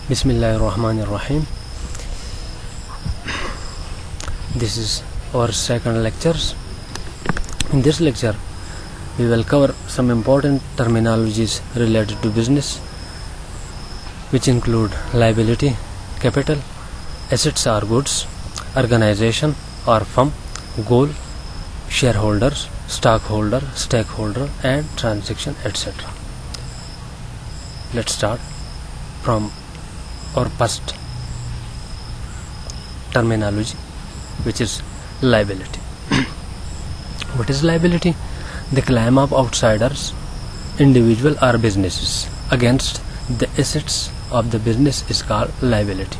Bismillah ar-Rahman ar-Rahim. This is our second lecture. In this lecture, we will cover some important terminologies related to business, which include liability, capital, assets or goods, organization or firm, goal, shareholders, stockholder, stakeholder, and transaction, etc. Let's start from our first terminology, which is liability. What is liability? The claim of outsiders, individual or businesses, against the assets of the business is called liability.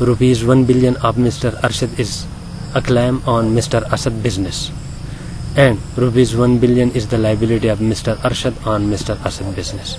₹1 billion of Mr. Arshad is a claim on Mr. Asad business, and ₹1 billion is the liability of Mr. Arshad on Mr. Asad business.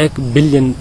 1 billion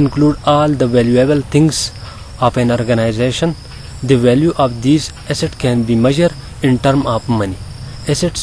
include all the valuable things of an organization. The value of these assets can be measured in terms of money. Assets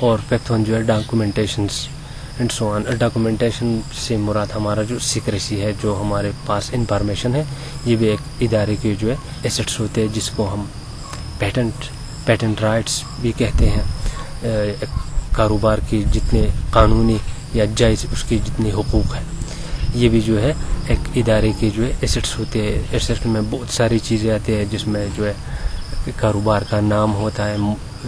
اور fifth one جو ہے ڈاکومنٹیشنس and so on. Documentation سے مراد ہمارا جو secrecy ہے، جو ہمارے پاس information ہے، یہ بھی ایک ادارے کے جو ہے ایسٹس ہوتے ہیں، جس کو ہم پیٹنٹ رائٹس بھی کہتے ہیں. کاروبار کی جتنے قانونی یا جائز اس کی جتنے حقوق ہیں، یہ بھی جو ہے ایک ادارے کے جو ہے ایسٹس ہوتے ہیں. ایسٹ میں بہت ساری چیزیں آتی ہیں، جس میں جو ہے کاروبار کا نام ہوتا ہے،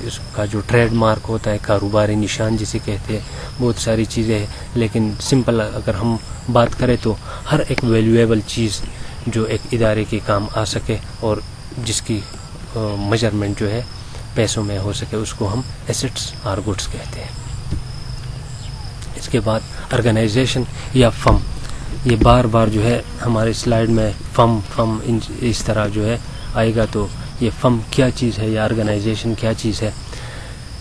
اس کا جو ٹریڈ مارک ہوتا ہے، کاروباری نشان جسے کہتے ہیں، بہت ساری چیزیں ہیں. لیکن سمپل اگر ہم بات کریں تو ہر ایک ویلیویبل چیز جو ایک ادارے کے کام آ سکے اور جس کی میجرمنٹ جو ہے پیسوں میں ہو سکے، اس کو ہم ایسٹس اور گڈس کہتے ہیں. اس کے بعد آرگنائزیشن یا فرم، یہ بار بار جو ہے ہمارے سلائیڈ میں فرم اس طرح جو ہے آئے گا. تو یہ فرم کیا چیز ہے یا آرگنائزیشن کیا چیز ہے؟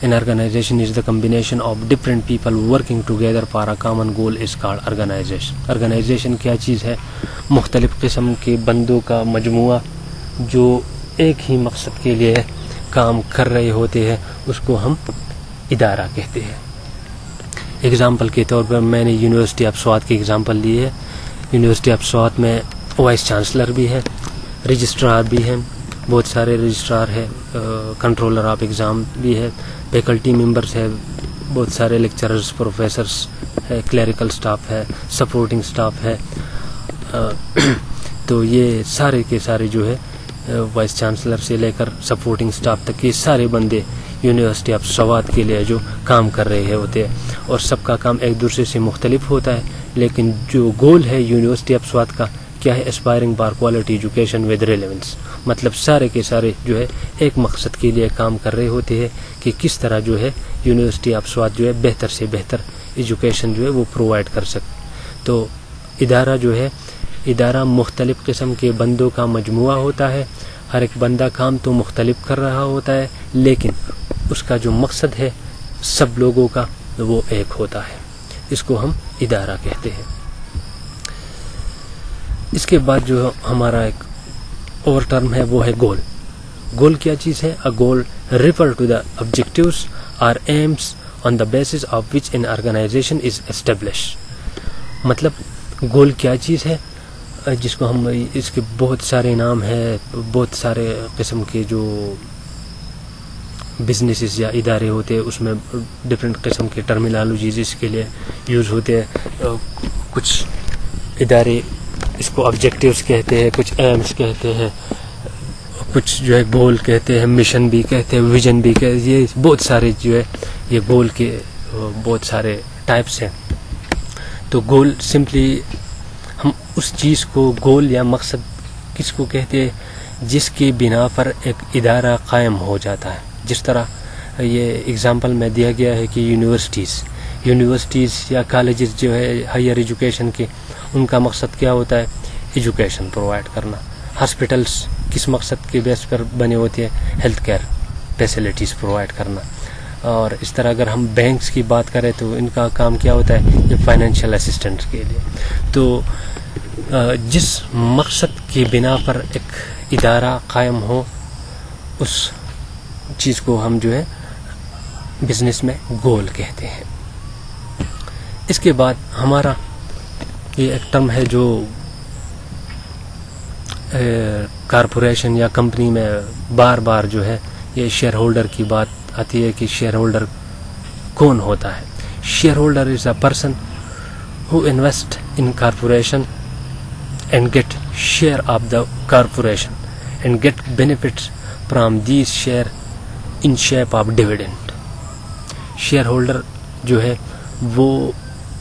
An organization is the combination of different people working together for a common goal is called organization. Organization کیا چیز ہے؟ مختلف قسم کے بندوں کا مجموعہ جو ایک ہی مقصد کے لیے کام کر رہے ہوتے ہیں، اس کو ہم ادارہ کہتے ہیں. اگزامپل کے طور پر میں نے یونیورسٹی آف سوات کی اگزامپل لی ہے. یونیورسٹی آف سوات میں وائس چانسلر بھی ہے، رجسٹرار بھی ہیں، بہت سارے رجسٹرار ہے، کنٹرولر آف ایگزام بھی ہے، فیکلٹی ممبرس ہے، بہت سارے لیکچررز، پروفیسرس ہے، کلیریکل سٹاف ہے، سپورٹنگ سٹاف ہے. تو یہ سارے کے سارے جو ہے وائس چانسلر سے لے کر سپورٹنگ سٹاف تک یہ سارے بندے یونیورسٹی آف سوات کے لیے جو کام کر رہے ہوتے ہیں، اور سب کا کام ایک دوسرے سے مختلف ہوتا ہے. لیکن جو گول ہے یونیورسٹی آف سوات کا کیا ہے؟ Aspiring for quality education with relevance. مطلب سارے کے سارے جو ہے ایک مقصد کے لیے کام کر رہے ہوتے ہیں کہ کس طرح جو ہے یونیورسٹی آف سوات جو ہے بہتر سے بہتر ایجوکیشن جو ہے وہ پرووائڈ کر سکے. تو ادارہ جو ہے، ادارہ مختلف قسم کے بندوں کا مجموعہ ہوتا ہے. ہر ایک بندہ کام تو مختلف کر رہا ہوتا ہے، لیکن اس کا جو مقصد ہے سب لوگوں کا وہ ایک ہوتا ہے. اس کو ہم ادارہ کہتے ہیں. اس کے بعد جو ہمارا ایک اور ٹرم ہے وہ ہے گول. گول کیا چیز ہے؟ A goal refer to the objectives or aims on the basis of which an organization is established. مطلب گول کیا چیز ہے جس کو ہم، اس کے بہت سارے نام ہیں، بہت سارے قسم کے جو بزنسز یا ادارے ہوتے ہیں اس میں ڈفرینٹ قسم کے ٹرمینالوجیز اس کے لیے یوز ہوتے ہیں. کچھ ادارے اس کو آبجیکٹیوز کہتے ہیں، کچھ ایمز کہتے ہیں، کچھ جو ہے گول کہتے ہیں، مشن بھی کہتے ہیں، ویژن بھی کہتے ہیں. یہ بہت سارے جو ہے یہ گول کے بہت سارے ٹائپس ہیں. تو گول سمپلی ہم اس چیز کو، گول یا مقصد کس کو کہتے ہیں جس کی بنا پر ایک ادارہ قائم ہو جاتا ہے. جس طرح یہ اگزامپل میں دیا گیا ہے کہ یونیورسٹیز یا کالجز جو ہے ہائر ایجوکیشن کے، ان کا مقصد کیا ہوتا ہے؟ ایجوکیشن پرووائڈ کرنا. ہاسپٹلس کس مقصد کے بیس پر بنے ہوتے ہیں؟ ہیلتھ کیئر فیسلٹیز پرووائڈ کرنا. اور اس طرح اگر ہم بینکس کی بات کریں تو ان کا کام کیا ہوتا ہے؟ یہ فائنینشیل اسسٹنٹ کے لیے. تو جس مقصد کی بنا پر ایک ادارہ قائم ہو، اس چیز کو ہم جو ہے بزنس میں گول کہتے ہیں. اس کے بعد ہمارا یہ ایک ٹرم ہے جو کارپوریشن یا کمپنی میں بار بار جو ہے یہ شیئر ہولڈر کی بات آتی ہے کہ شیئر ہولڈر کون ہوتا ہے. Share holder is a person who invest in corporation and get share of the corporation and get benefits from these share in shape of dividend. Share holder جو ہے وہ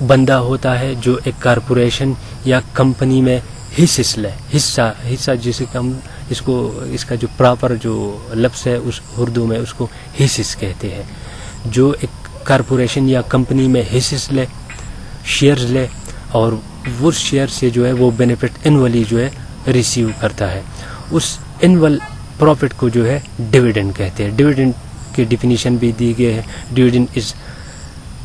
بندہ ہوتا ہے جو ایک کارپوریشن یا کمپنی میں حصہ جسے ہم اس کا جو پراپر جو لفظ ہے اس اردو میں اس کو حصص کہتے ہیں. جو ایک کارپوریشن یا کمپنی میں حصص لے، شیئرز لے، اور اس شیئر سے جو ہے وہ بینیفٹ اینولی جو ہے ریسیو کرتا ہے. اس اینول پروفٹ کو جو ہے ڈیویڈنڈ کہتے ہیں. ڈیویڈنڈ کی ڈیفینیشن بھی دی گئی ہے. Dividend is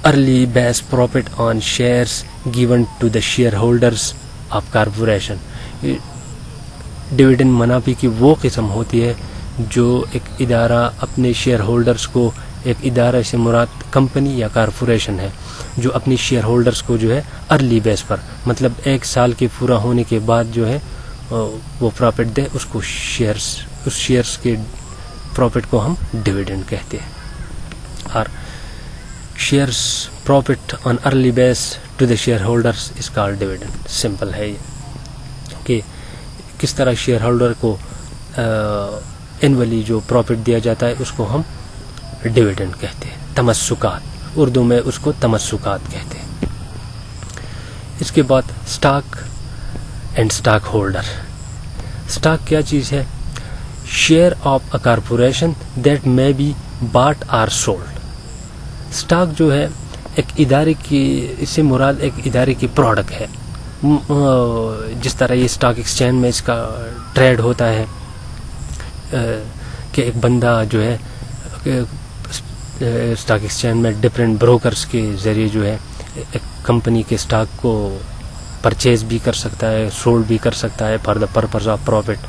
yearly base profit on shares given to the shareholders of corporation. Dividend منافع کی وہ قسم ہوتی ہے جو ایک ادارہ اپنے شیئر ہولڈرز کو ایک ادارہ سے مراد کمپنی یا کارپوریشن ہے جو اپنی شیئر ہولڈرز کو جو ہے ارلی بیس پر، مطلب 1 سال کے پورا ہونے کے بعد جو ہے وہ پروفٹ دے، اس کو اس شیئرز کے پروفٹ کو ہم ڈیویڈنڈ کہتے ہیں. اور shares profit on yearly base to the shareholders is called dividend. Simple ہے یہ کہ کس طرح شیئر ہولڈر کو اینولی جو پروفٹ دیا جاتا ہے اس کو ہم ڈیویڈنڈ کہتے ہیں. تمسکات، اردو میں اس کو تمسکات کہتے ہیں. اس کے بعد stock and stockholder. Stock کیا چیز ہے؟ Share of a corporation that may be bought or sold. Stock جو ہے ایک ادارے کی، اس سے مراد ایک ادارے کی پروڈکٹ ہے. جس طرح یہ اسٹاک ایکسچینج میں اس کا ٹریڈ ہوتا ہے کہ ایک بندہ جو ہے اسٹاک ایکسچینج میں ڈفرینٹ بروکرز کے ذریعے جو ہے ایک کمپنی کے اسٹاک کو پرچیز بھی کر سکتا ہے، سولڈ بھی کر سکتا ہے for the purpose of profit.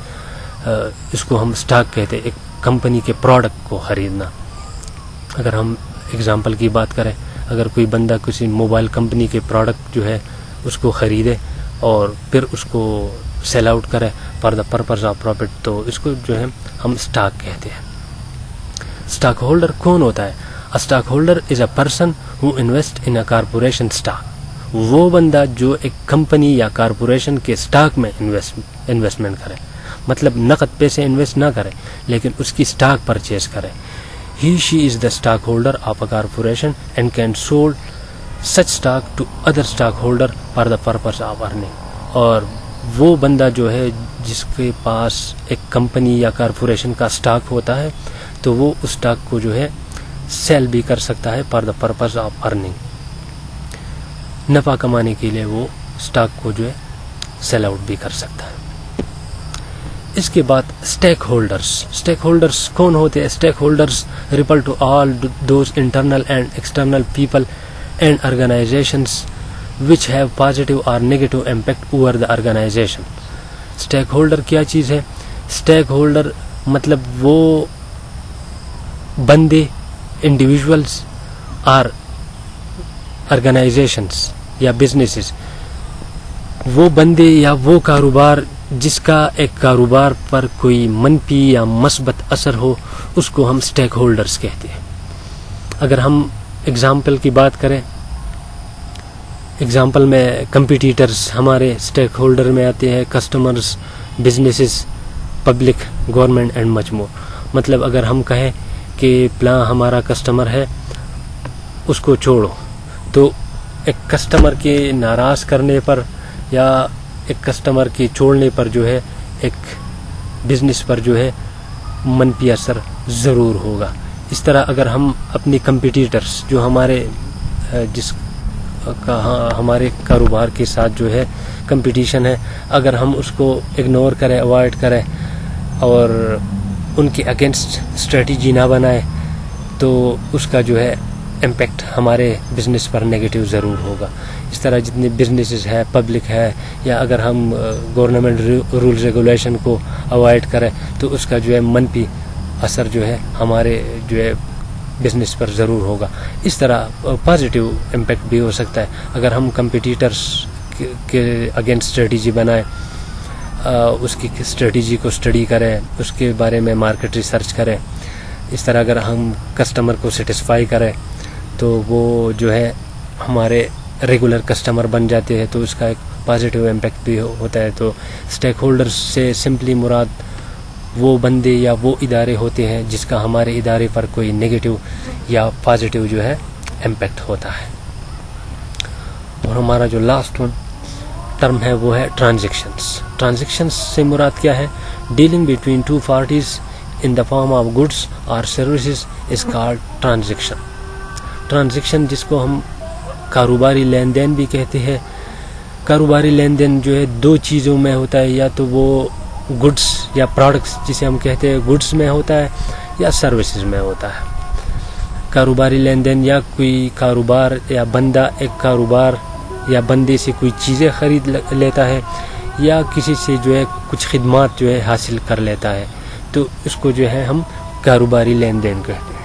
اس کو ہم اسٹاک کہتے ہیں، ایک کمپنی کے پروڈکٹ کو خریدنا. اگر ہم اگزامپل کی بات کریں، اگر کوئی بندہ کسی موبائل کمپنی کے پروڈکٹ جو ہے اس کو خریدے اور پھر اس کو سیل آؤٹ کرے for the purpose of profit, تو اس کو جو ہے ہم اسٹاک کہتے ہیں. اسٹاک ہولڈر کون ہوتا ہے؟ Stock holder is a person who invest in a corporation stock. وہ بندہ جو ایک کمپنی یا کارپوریشن کے اسٹاک میں انویسٹمنٹ کرے، مطلب نقد پیسے انویسٹ نہ کرے لیکن اس کی اسٹاک پرچیز کرے. He she is the stockholder of a corporation and can sold such stock to other stockholder for the purpose of earning. اور وہ بندہ جو ہے جس کے پاس ایک کمپنی یا کارپوریشن کا اسٹاک ہوتا ہے تو وہ اس اسٹاک کو جو ہے سیل بھی کر سکتا ہے for the purpose of earning. نفع کمانے کے لیے وہ اسٹاک کو جو ہے سیل آؤٹ بھی کر سکتا ہے. اس کے بعد اسٹیک ہولڈرز. اسٹیک ہولڈرز کون ہوتے ہیں؟ Stakeholders refer to all those internal and external people and organizations which have positive اور negative impact over the organization. Stakeholder کیا چیز ہے؟ اسٹیک ہولڈر مطلب وہ بندے، انڈیویژولز اور آرگنائزیشنز یا بزنسز، وہ بندے یا وہ کاروبار جس کا ایک کاروبار پر کوئی منفی یا مثبت اثر ہو، اس کو ہم اسٹیک ہولڈرز کہتے ہیں. اگر ہم اگزامپل کی بات کریں، اگزامپل میں کمپیٹیٹرز ہمارے اسٹیک ہولڈر میں آتے ہیں، customers, businesses, public, government and much more. مطلب اگر ہم کہیں کہ پلاں ہمارا کسٹمر ہے اس کو چھوڑو، تو ایک کسٹمر کے ناراض کرنے پر یا ایک کسٹمر کے چھوڑنے پر جو ہے ایک بزنس پر جو ہے منفی اثر ضرور ہوگا. اس طرح اگر ہم اپنی کمپیٹیٹرز جو جس کا ہمارے کاروبار کے ساتھ جو ہے کمپٹیشن ہے، اگر ہم اس کو اگنور کریں، اوائڈ کریں اور ان کے اگینسٹ اسٹریٹجی نہ بنائیں تو اس کا جو ہے امپیکٹ ہمارے بزنس پر نیگیٹو ضرور ہوگا. اس طرح جتنے بزنسز ہے، پبلک ہے، یا اگر ہم گورنمنٹ رول ریگولیشن کو اوائڈ کریں تو اس کا جو ہے منفی اثر جو ہے ہمارے جو ہے بزنس پر ضرور ہوگا. اس طرح پازیٹیو امپیکٹ بھی ہو سکتا ہے اگر ہم کمپیٹیٹرز کے اگینسٹ اسٹریٹجی بنائیں، اس کی اسٹریٹجی کو اسٹڈی کریں، اس کے بارے میں مارکیٹ ریسرچ کریں. اس طرح اگر ہم کسٹمر کو سیٹسفائی کریں تو وہ جو ہے ہمارے ریگولر کسٹمر بن جاتے ہیں، تو اس کا ایک پازیٹیو امپیکٹ بھی ہوتا ہے. تو اسٹیک ہولڈرز سے سمپلی مراد وہ بندے یا وہ ادارے ہوتے ہیں جس کا ہمارے ادارے پر کوئی نیگیٹو یا پازیٹیو جو ہے امپیکٹ ہوتا ہے. اور ہمارا جو لاسٹ ٹرم ہے وہ ہے ٹرانزیکشنز. ٹرانزیکشنز سے مراد کیا ہے؟ Dealing between two parties in the form of goods or services is called transaction. Transaction جس کو ہم کاروباری لین دین بھی کہتے ہیں. کاروباری لین دین جو ہے دو چیزوں میں ہوتا ہے، یا تو وہ گڈس یا پروڈکٹس جسے ہم کہتے ہیں گڈس میں ہوتا ہے یا سروسز میں ہوتا ہے. کاروباری لین دین یا کوئی کاروبار یا بندہ ایک کاروبار یا بندے سے کوئی چیزیں خرید لیتا ہے یا کسی سے جو ہے کچھ خدمات جو ہے حاصل کر لیتا ہے، تو اس کو جو ہے ہم کاروباری لین دین کہتے ہیں.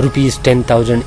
₹10,000